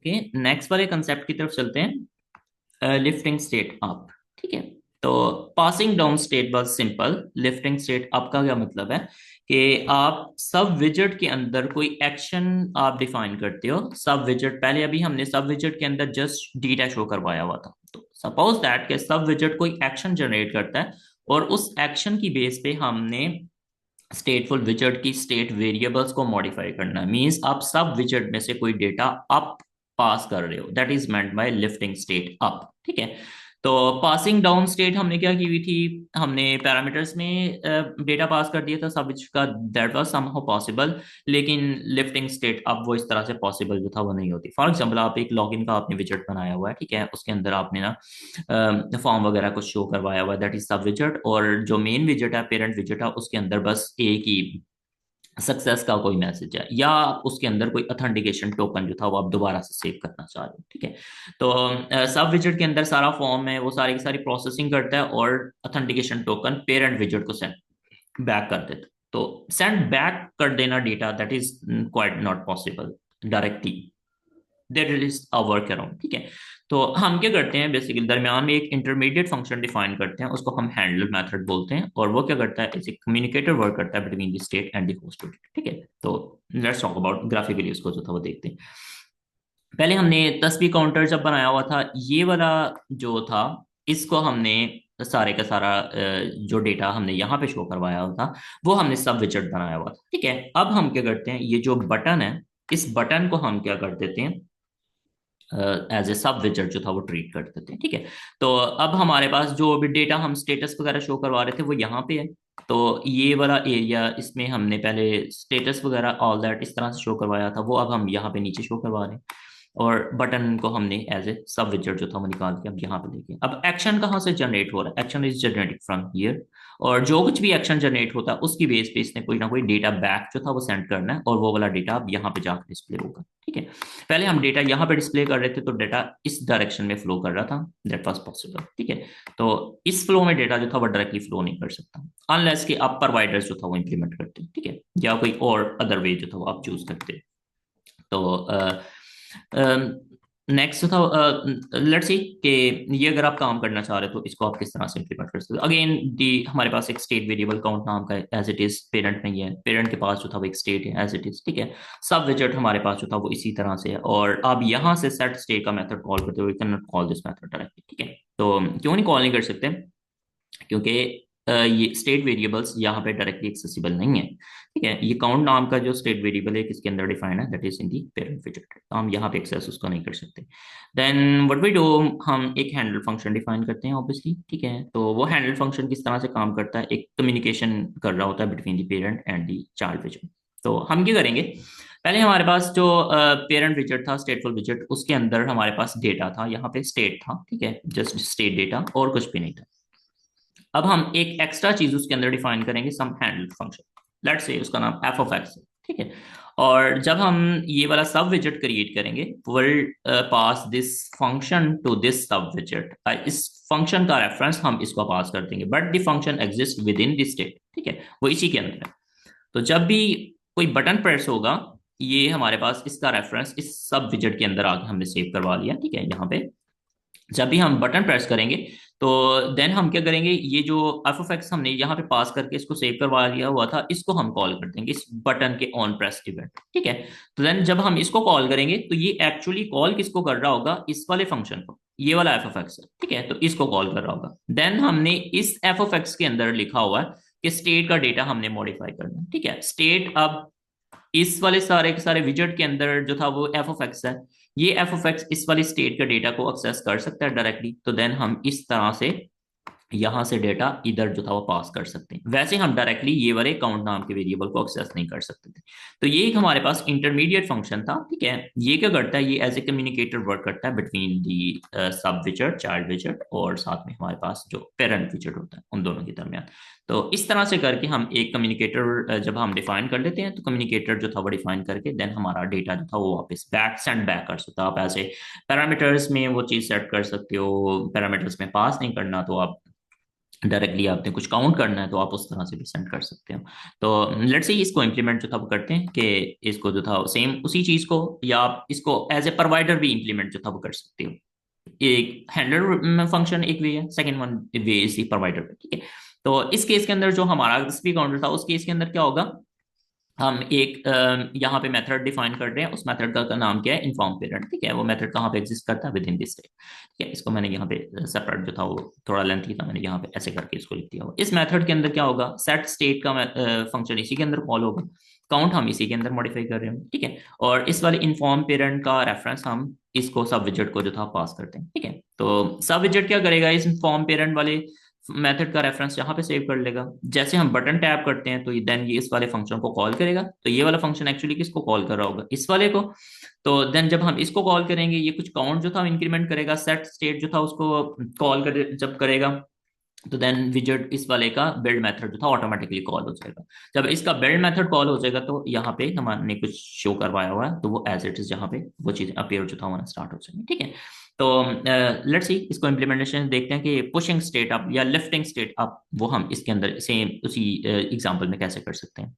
Okay, next वाले concept की तरफ चलते हैं। Lifting state up. ठीक है। तो पासिंग डाउन स्टेट बहुत सिंपल। लिफ्टिंग स्टेट अप का क्या मतलब है कि आप सब विजेट के अंदर कोई एक्शन आप डिफाइन करते हो। सब विजेट, पहले अभी हमने सब विजेट के अंदर जस्ट डेटा शो करवाया हुआ था। तो सपोज दैट कि सब विजेट कोई एक्शन जनरेट करता है और उस एक्शन की बेस पे हमने स्टेटफुल विजट की स्टेट वेरिएबल्स को मॉडिफाई करना है। मींस आप सब विजट में से कोई डेटा अप पास कर रहे हो, that is meant by lifting state up. ठीक है। तो पासिंग डाउन स्टेट हमने क्या की हुई थी, हमने पैरामीटर्स में डेटा पास कर दिया था सब विच का, दैट वाज समहाउ पॉसिबल। लेकिन लिफ्टिंग स्टेट अप वो इस तरह से पॉसिबल जो था वो नहीं होती। फॉर एग्जांपल आप एक लॉगिन का आपने विजेट बनाया हुआ है, ठीक है, उसके अंदर आपने ना फॉर्म वगैरह कुछ शो करवाया हुआ है, दैट इज सब विजेट। और जो मेन विजेट है, पेरेंट विजेट है, उसके अंदर बस एक ही सक्सेस का कोई मैसेज है, या उसके अंदर कोई अथेंटिकेशन टोकन जो था वो आप दोबारा से सेव करना चाह रहे हो। ठीक है। तो सब विजेट के अंदर सारा फॉर्म है, वो सारी की सारी प्रोसेसिंग करता है और अथेंटिकेशन टोकन पेरेंट विजेट को सेंड बैक कर देता है। तो सेंड बैक कर देना data, that is quite not possible directly. That is a work around. ठीक है। तो हम क्या करते हैं, बेसिकली दरमियान में एक इंटरमीडिएट फंक्शन डिफाइन करते हैं, उसको हम हैंडल मेथड बोलते हैं, और वो क्या करता है, इसे कम्युनिकेटर वर्क करता है between the state and the host. ठीक है। तो लेट्स टॉक अबाउट ग्राफिकली उसको जो था वो देखते हैं। पहले हमने तस्वीर काउंटर जब बनाया हुआ था, ये वाला जो था, इसको हमने सारे का सारा जो डेटा हमने यहाँ पे शो करवाया हुआ था, वो हमने सब विजेट बनाया हुआ था। ठीक है। अब हम क्या करते हैं, ये जो बटन है, इस बटन को हम क्या कर देते हैं, एज ए सब विजेट जो था वो ट्रीट कर देते हैं। ठीक है। तो अब हमारे पास जो भी डेटा हम स्टेटस वगैरह शो करवा रहे थे वो यहाँ पे है। तो ये वाला एरिया, इसमें हमने पहले स्टेटस वगैरह ऑल दैट इस तरह से शो करवाया था, वो अब हम यहाँ पे नीचे शो करवा रहे हैं। और बटन को हमने एज ए सब विजेट जो था वो निकाल के अब यहाँ पे लेके, अब एक्शन कहाँ से जनरेट हो रहा है, action is generated from here. और जो कुछ भी एक्शन जनरेट होता है उसकी बेस पे इसने कोई ना कोई डेटा बैक जो था वो सेंड करना है, और वो वाला डेटा अब यहाँ पे जाकर डिस्प्ले होगा। ठीक है। पहले हम डेटा यहाँ पे डिस्प्ले कर रहे थे तो डेटा इस डायरेक्शन में फ्लो कर रहा था, दैट वाज पॉसिबल। ठीक है। तो इस फ्लो में डेटा जो था वो डायरेक्टली फ्लो नहीं कर सकता, अनलेस कि आप प्रोवाइडर्स जो था वो इंप्लीमेंट करते हैं। ठीक है। या कोई और अदर वे जो था वो आप चूज करते हैं। तो नेक्स्ट था, लेट्स सी कि ये अगर आप काम करना चाह रहे हो तो इसको आप किस तरह से इंप्लीमेंट कर सकते हो। अगेन दी हमारे पास एक स्टेट वेरिएबल काउंट नाम का एज इट इज पेरेंट में ही है, पेरेंट के पास जो था वो एक स्टेट है एज इट इज। ठीक है। सब विजेट हमारे पास जो था वो इसी तरह से है, और आप यहाँ से सेट स्टेट का मेथड कॉल करते हो, you can not call this method directly. ठीक है। तो क्यों नहीं कॉल नहीं कर सकते, क्योंकि ये स्टेट वेरिएबल्स यहाँ पे डायरेक्टली एक्सेसिबल नहीं है। ठीक है। ये काउंट नाम का जो स्टेट वेरिएबल है किसके अंदर डिफाइंड है, that is in the parent विजेट, तो हम यहाँ पे एक्सेस उसको नहीं कर सकते। देन व्हाट वी डू, हम एक हैंडल फंक्शन डिफाइन करते हैं ऑब्वियसली। ठीक है। तो वो हैंडल फंक्शन किस तरह से काम करता है, एक कम्युनिकेशन कर रहा होता है between the parent and the child विजेट। तो हम क्या करेंगे, पहले हमारे पास जो पेरेंट विजेट था, स्टेटफुल विजेट, उसके अंदर हमारे पास डेटा था, यहाँ पे स्टेट था। ठीक है। जस्ट स्टेट डेटा, और कुछ भी नहीं था। अब हम एक एक्स्ट्रा चीज उसके अंदर डिफाइन करेंगे, सम हैंडल फंक्शन, लेट्स से उसका नाम एफ ऑफ एक्स है। ठीक है। और जब हम ये वाला सब विजेट क्रिएट करेंगे, will pass this function to this sub विजेट। इस फंक्शन का रेफरेंस हम इसको पास कर देंगे, but the function exist with in the state. ठीक है। वो इसी के अंदर है। तो जब भी कोई बटन प्रेस होगा, ये हमारे पास इसका रेफरेंस इस सब विजेट के अंदर आके हमने सेव करवा लिया। ठीक है। यहाँ पे जब भी हम बटन प्रेस करेंगे, तो देन हम क्या करेंगे, ये जो एफ ऑफ एक्स हमने यहाँ पे पास करके इसको सेव करवा लिया हुआ था, इसको हम कॉल कर देंगे इस बटन के ऑन प्रेस इवेंट। ठीक है। तो देन जब हम इसको कॉल करेंगे तो ये एक्चुअली कॉल किसको कर रहा होगा, इस वाले फंक्शन को, ये वाला एफ ऑफ एक्स है। ठीक है। तो इसको कॉल कर रहा होगा। देन हमने इस एफ ऑफ एक्स के अंदर लिखा हुआ है कि स्टेट का डेटा हमने मॉडिफाई करना है। ठीक है। स्टेट अब इस वाले सारे के सारे विजेट के अंदर जो था वो एफ ऑफ एक्स है, ये एफ ऑफ एक्स इस वाली स्टेट का डेटा को एक्सेस कर सकता है डायरेक्टली। तो देन हम इस तरह से यहां से डेटा इधर जो था वो पास कर सकते हैं। वैसे हम डायरेक्टली ये वाले काउंट नाम के वेरिएबल को एक्सेस नहीं कर सकते थे। तो ये एक हमारे पास इंटरमीडिएट फंक्शन था। ठीक है। ये क्या करता है, ये एज ए कम्युनिकेटर वर्क करता है बिटवीन दी सब विजेट, चाइल्ड विजेट, और साथ में हमारे पास जो पेरेंट विजेट होता है उन दोनों के दरमियान। तो इस तरह से करके हम एक कम्युनिकेटर जब हम डिफाइन कर लेते हैं, तो कम्युनिकेटर जो था वो डिफाइन करके देन हमारा डेटा जो था वो वापस बैक सेंड बैक कर सकता है। आप ऐसे पैरामीटर्स में वो चीज़ सेट कर सकते हो, पैरामीटर्स में पास नहीं करना तो आप डायरेक्टली आपने कुछ काउंट करना है तो आप उस तरह से भी सेंड कर सकते हो। तो लेट्स से इसको इम्प्लीमेंट जो था वो करते हैं कि इसको जो था सेम उसी चीज को, या आप इसको एज ए प्रोवाइडर भी इम्प्लीमेंट जो था वो कर सकते हो। एक हैंडलर फंक्शन एक वे है, second one way is the provider, ठीक है। तो इस केस के अंदर जो हमारा स्पीक काउंटर था, उस केस के अंदर क्या होगा, हम एक यहाँ पे मेथड डिफाइन कर रहे हैं, उस मेथड का नाम क्या है, इन्फॉर्म पेरेंट, ठीक है। वो मेथड कहाँ पे एग्जिस्ट करता है, विद इन दिस स्टेट, ठीक है। इसको मैंने यहाँ पे सेपरेट जो था वो थोड़ा लेंथी था, मैंने यहाँ पे ऐसे करके इसको लिख दिया हुआ। इस मेथड के अंदर क्या होगा, सेट स्टेट का फंक्शन इसी के अंदर कॉल होगा, काउंट हम इसी के अंदर मॉडिफाई कर रहे हैं, ठीक है। और इस वाले इन्फॉर्म पेरेंट का रेफरेंस हम इसको सब विजेट को जो था पास करते हैं, ठीक है। तो सब विजेट क्या करेगा, इस इन्फॉर्म पेरेंट वाले मेथड का रेफरेंस यहाँ पे सेव कर लेगा। जैसे हम बटन टैप करते हैं तो देन ये इस वाले फंक्शन को कॉल करेगा। तो ये वाला फंक्शन एक्चुअली किसको कॉल कर रहा होगा, इस वाले को। तो देन जब हम इसको कॉल करेंगे, ये कुछ काउंट जो था इंक्रीमेंट करेगा, सेट स्टेट जो था उसको कॉल कर जब करेगा, तो देन विजेट इस वाले का बिल्ड मेथड जो था ऑटोमेटिकली कॉल हो जाएगा। जब इसका बिल्ड मेथड कॉल हो जाएगा तो यहाँ पे हमने कुछ शो करवाया हुआ है, तो वो एज इट इज यहाँ पे वो चीज अपेयर जो था होना स्टार्ट हो जाएगी, ठीक है। तो लेट्स सी इसको इम्प्लीमेंटेशन देखते हैं कि पुशिंग स्टेट अप या लिफ्टिंग स्टेट अप वो हम इसके अंदर सेम उसी एग्जांपल में कैसे कर सकते हैं।